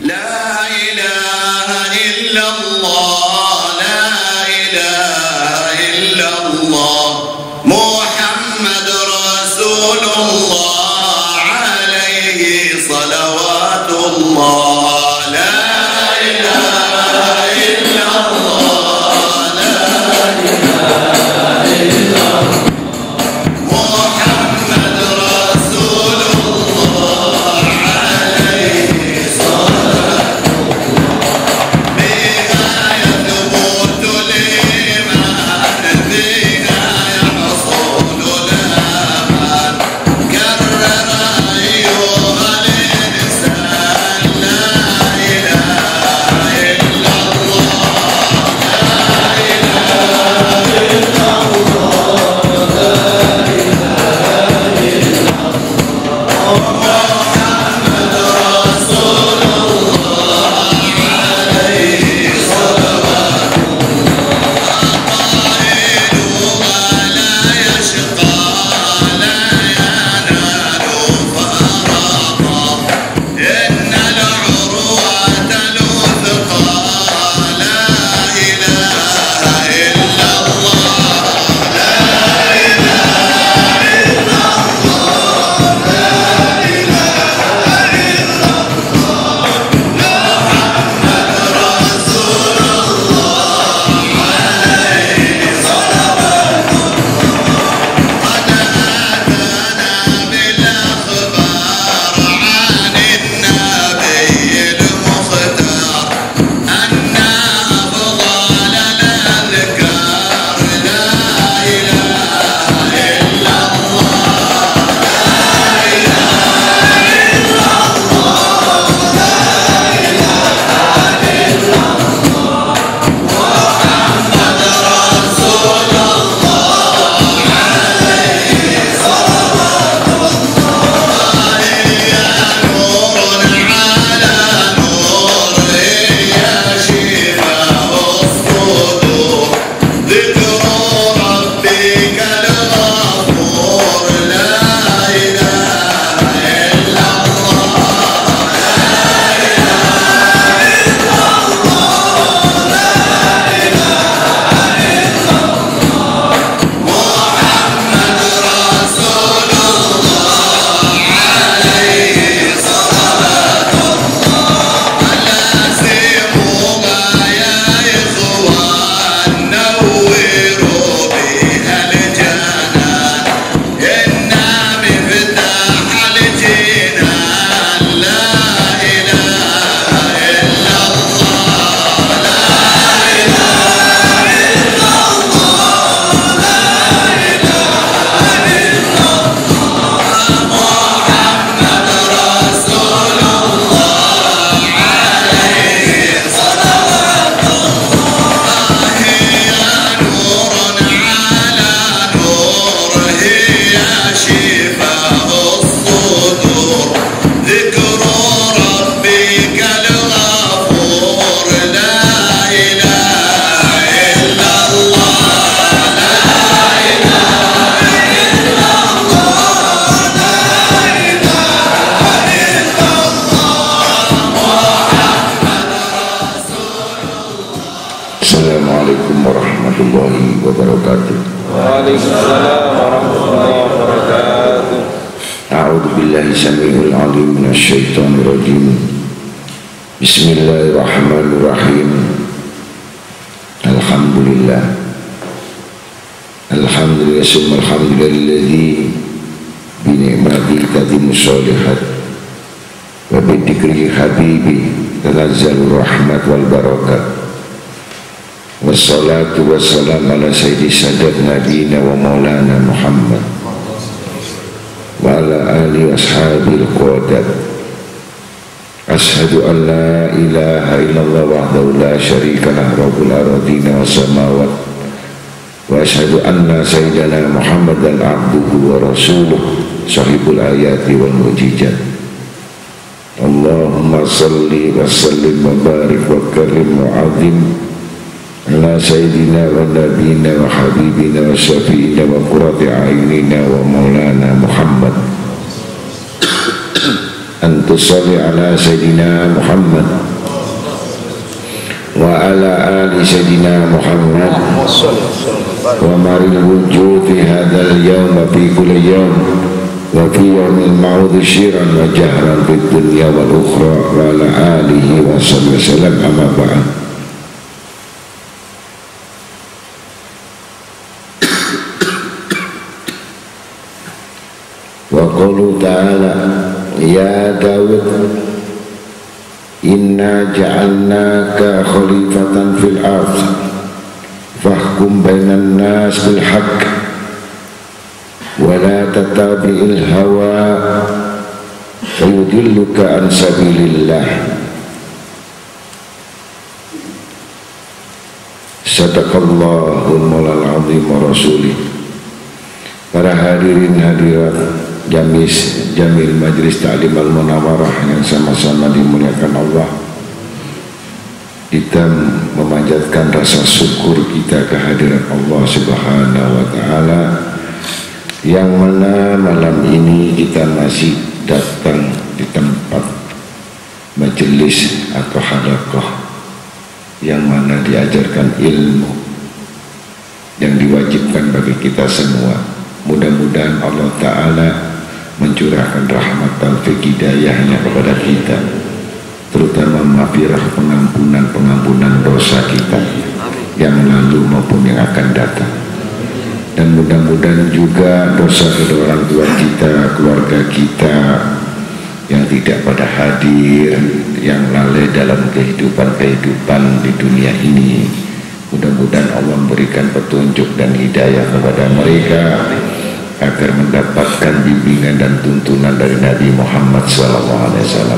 لا إله إلا الله لا إله إلا الله محمد رسول الله عليه صلوات الله لا إله إلا الله لا إله إلا الله محمد رسول الله عليه صلاة الله بها يثبت الإيمان بها يحصل الأمان كرر أيها الإنسان لا إله إلا الله لا إله إلا الله محمد رسول الله عليه صلوات قائلها لا يشقى لا ينال فراقا إن العروة الوثقى لا إله إلا الله لا إله إلا الله لا إله إلا الله محمد رسول الله عليه صلوات قد أتانا بالأخبار عن النبي المختار أن أفضل الأذكار لا إله إلا الله لا إله إلا الله لا إله إلا الله محمد رسول الله عليه صلوات الله هي نور على نور هي شفاء الصدور ذكر ربك الغفور لا إله إلا الله لا إله إلا الله لا إله إلا الله محمد رسول الله عليه صلوات الله لازموها يا إخوان نوروا بها الجنان إنا مفتاح الجنان لا إله إلا الله لا إله إلا الله لا إله إلا الله محمد رسول الله عليه صلوات الله هي نور على نور هي شفاء الصدور ذكر ربك الغفور لا إله إلا الله لا إله إلا الله لا إله إلا الله محمد رسول الله. Assalamualaikum warahmatullahi wabarakatuh. Waalaikumsalam warahmatullahi wabarakatuh. A'udzu billahi samii'il 'aliim minasyaitonir rajiim. Bismillahirrahmanirrahim. Alhamdulillah. Alhamdulillah summa alhamdulilladzi bi ni'matihi tatimmu sholihat wa bi dzikri habibi tanazzalur rahmat wal barakat. Wassalatu wassalamu ala sayyidi sadat nabiyina wa maulana Muhammad wa ala alihi ashabil qadat. Ashhadu an la ilaha illallah wahdahu la syarika lah rabbul ardina was samawat wa ashhadu anna sayyidana Muhammadan abduhu wa rasuluh sahibul ayati wal mujizat. Allahumma salli wa sallim wa barik wa karim wa azim ala sayyidina wa nabiyina wa habibina wa syafi'ina wa qurrati a'yunina wa maulana Muhammad an tusalli ala Sayyidina Muhammad wa ala ali Sayyidina Muhammad wa maril wujud fi hadzal yawm fi kulli yawm wa fi yawmil ma'ud syiran wa jahran fid dunya wal ukhra wa ala alihi wa sallam amma ba'd. Wa qulu ta'ala ya Dawud inna ja'alnaka khalifatan fil ardh fahkum bainan nas bil haqq wa la tattabi'il hawa fayudilluka an sabilillah. Sadaqallahul maulal azim wa rasulih. Para hadirin hadirat Jamil Majlis Ta'lim Al-Munawwarah yang sama-sama dimuliakan Allah, kita memanjatkan rasa syukur kita kehadiran Allah Subhanahu wa Ta'ala, yang mana malam ini kita masih datang di tempat majelis atau halaqah yang mana diajarkan ilmu yang diwajibkan bagi kita semua. Mudah-mudahan Allah Ta'ala mencurahkan rahmat taufik hidayahnya kepada kita, terutama maghfirah, pengampunan dosa kita yang lalu maupun yang akan datang. Dan mudah-mudahan juga dosa kedua orang tua kita, keluarga kita yang tidak pada hadir, yang lalai dalam kehidupan di dunia ini, mudah-mudahan Allah memberikan petunjuk dan hidayah kepada mereka agar mendapatkan bimbingan dan tuntunan dari Nabi Muhammad SAW.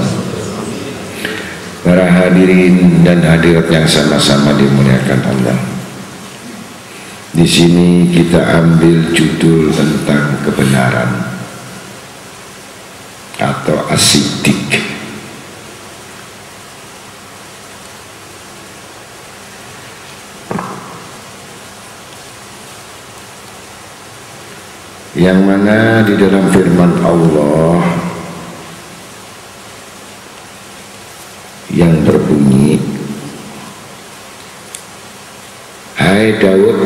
Para hadirin dan hadirat yang sama-sama dimuliakan Allah, di sini kita ambil judul tentang kebenaran atau as-siddiq. Yang mana di dalam firman Allah yang berbunyi, hai Daud,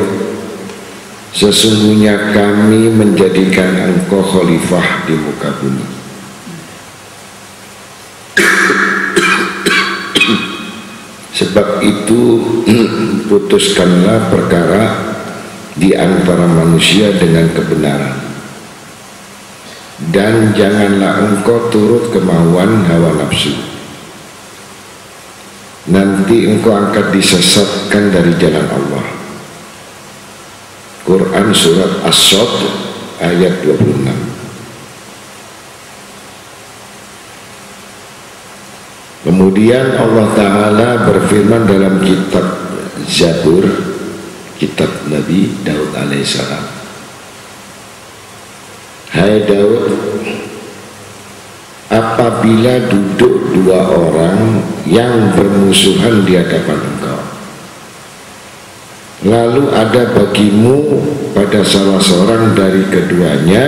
sesungguhnya kami menjadikan engkau khalifah di muka bumi. Sebab itu putuskanlah perkara di antara manusia dengan kebenaran, dan janganlah engkau turut kemauan hawa nafsu, nanti engkau akan disesatkan dari jalan Allah. Quran surat As-Sadd ayat 26. Kemudian Allah Ta'ala berfirman dalam kitab Zabur, kitab Nabi Daud alaihissalam, hai Daud, apabila duduk dua orang yang bermusuhan di hadapan engkau, lalu ada bagimu pada salah seorang dari keduanya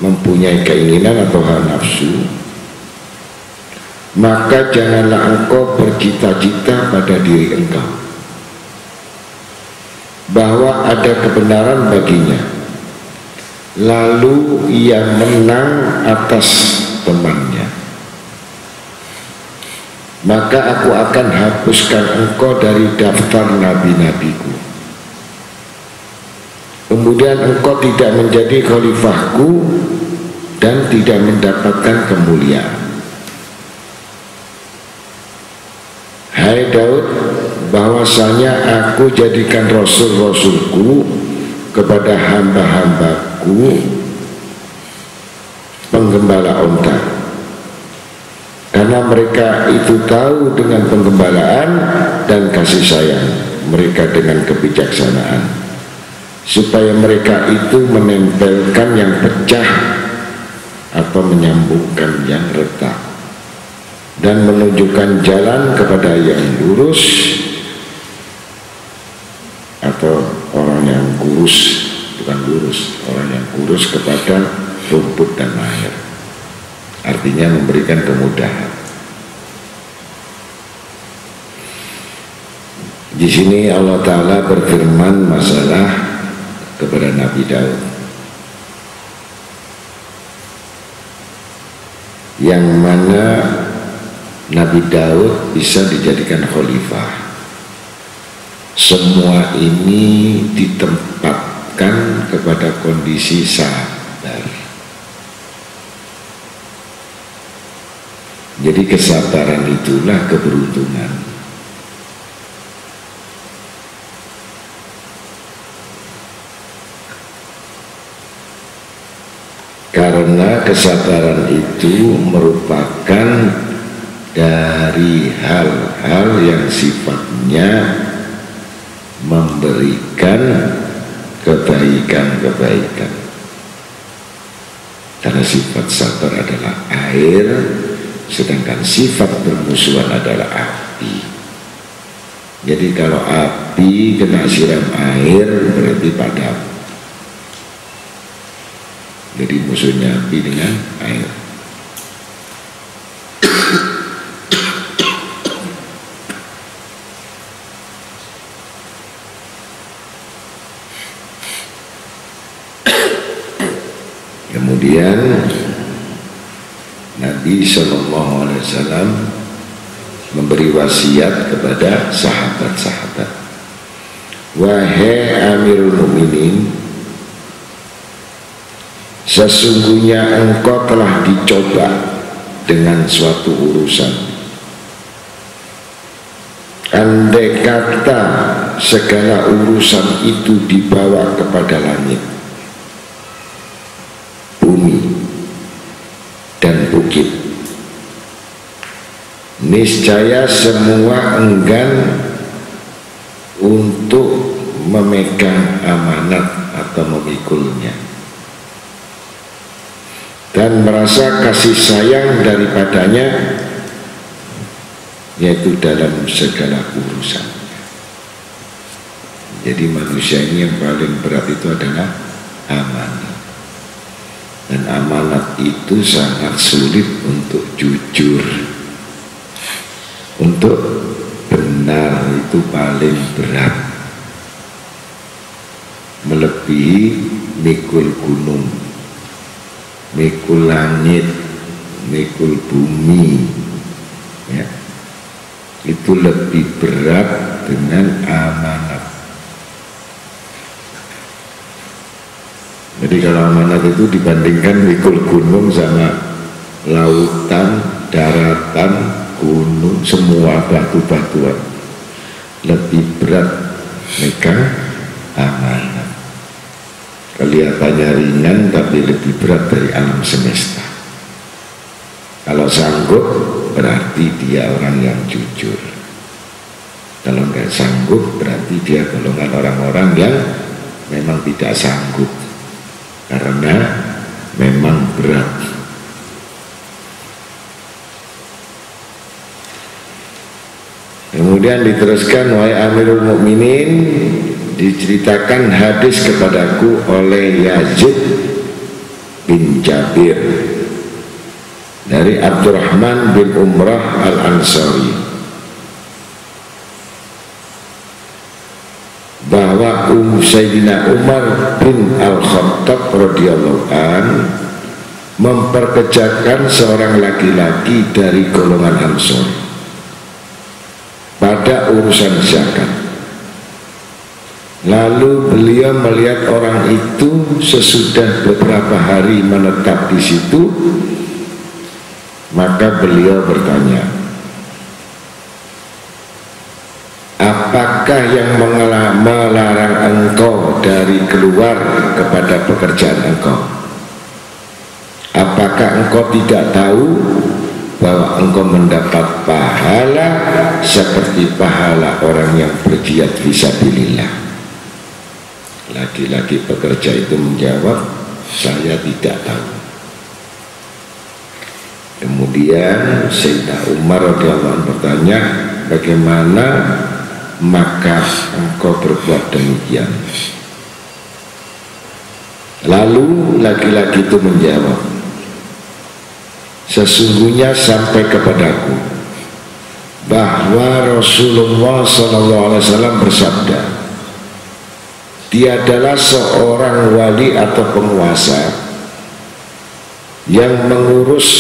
mempunyai keinginan atau hawa nafsu, maka janganlah engkau bercita-cita pada diri engkau bahwa ada kebenaran baginya, lalu ia menang atas temannya, maka aku akan hapuskan engkau dari daftar nabi-nabiku. Kemudian engkau tidak menjadi khalifahku dan tidak mendapatkan kemuliaan. Hai Daud, bahwasanya aku jadikan rasul-rasulku kepada hamba-hambaku penggembala unta, karena mereka itu tahu dengan penggembalaan dan kasih sayang mereka dengan kebijaksanaan, supaya mereka itu menempelkan yang pecah atau menyambungkan yang retak, dan menunjukkan jalan kepada yang lurus, atau orang yang kurus, bukan lurus, orang yang kurus kepada rumput dan air. artinya memberikan kemudahan. Di sini Allah Ta'ala berfirman masalah kepada Nabi Daud, yang mana Nabi Daud bisa dijadikan khalifah. Semua ini ditempatkan kepada kondisi sabar. Jadi kesabaran itulah keberuntungan. Karena kesabaran itu merupakan dari hal-hal yang sifatnya memberikan kebaikan-kebaikan. Karena sifat sabar adalah air, sedangkan sifat bermusuhan adalah api. Jadi kalau api kena siram air berarti padam. Jadi musuhnya api dengan air. Kemudian Nabi SAW memberi wasiat kepada sahabat-sahabat, wahai Amirul Mukminin, sesungguhnya engkau telah dicoba dengan suatu urusan. Andai kata segala urusan itu dibawa kepada langit, bumi, dan bukit, niscaya semua enggan untuk memegang amanat atau memikulnya dan merasa kasih sayang daripadanya, yaitu dalam segala urusan. Jadi manusia ini yang paling berat itu adalah amanat, dan amanat itu sangat sulit untuk jujur, untuk benar itu paling berat, melebihi mikul gunung, mikul langit, mikul bumi, ya. Itu lebih berat dengan amanat. Jadi kalau amanat itu dibandingkan mikul gunung sama lautan, daratan, gunung, semua batu-batuan, lebih berat megang amanat. Kelihatannya ringan tapi lebih berat dari alam semesta. Kalau sanggup berarti dia orang yang jujur. Kalau nggak sanggup berarti dia golongan orang-orang yang memang tidak sanggup, karena memang berat. Kemudian diteruskan, wahai Amirul Mukminin, diceritakan hadis kepadaku oleh Yazid bin Jabir dari Abdurrahman bin Umrah Al-Ansari, bahwa Sayyidina Umar bin Al-Khattab radhiyallahu an memperkejakan seorang laki-laki dari golongan Ansor pada urusan zakat. Lalu beliau melihat orang itu sesudah beberapa hari menetap di situ, maka beliau bertanya, apakah yang melarang engkau dari keluar kepada pekerjaan engkau? Apakah engkau tidak tahu bahwa engkau mendapat pahala seperti pahala orang yang berjihad fisabilillah? Laki-laki pekerja itu menjawab, saya tidak tahu. Kemudian Sayyidina Umar radhiyallahu anhu bertanya, bagaimana maka engkau berbuat demikian? Lalu laki-laki itu menjawab, sesungguhnya sampai kepadaku bahwa Rasulullah SAW bersabda, tiadalah seorang wali atau penguasa yang mengurus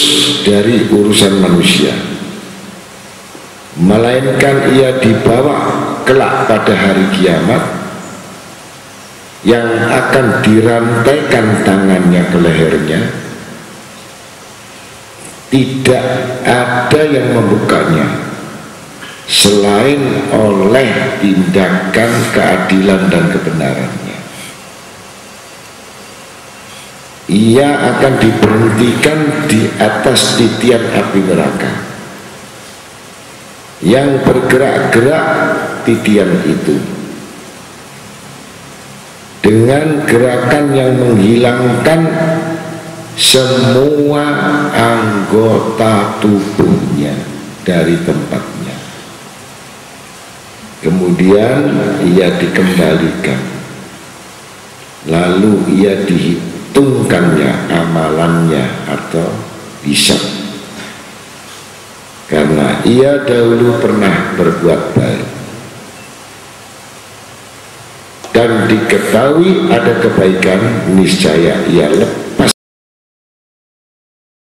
dari urusan manusia, melainkan ia dibawa kelak pada hari kiamat, yang akan dirantaikan tangannya ke lehernya, tidak ada yang membukanya selain oleh tindakan keadilan dan kebenarannya. Ia akan diberhentikan di atas titian api neraka yang bergerak-gerak titian itu dengan gerakan yang menghilangkan semua anggota tubuhnya dari tempatnya. Kemudian ia dikembalikan, lalu ia dihitungkannya amalannya atau hisab, karena ia dahulu pernah berbuat baik dan diketahui ada kebaikan, niscaya ia lebih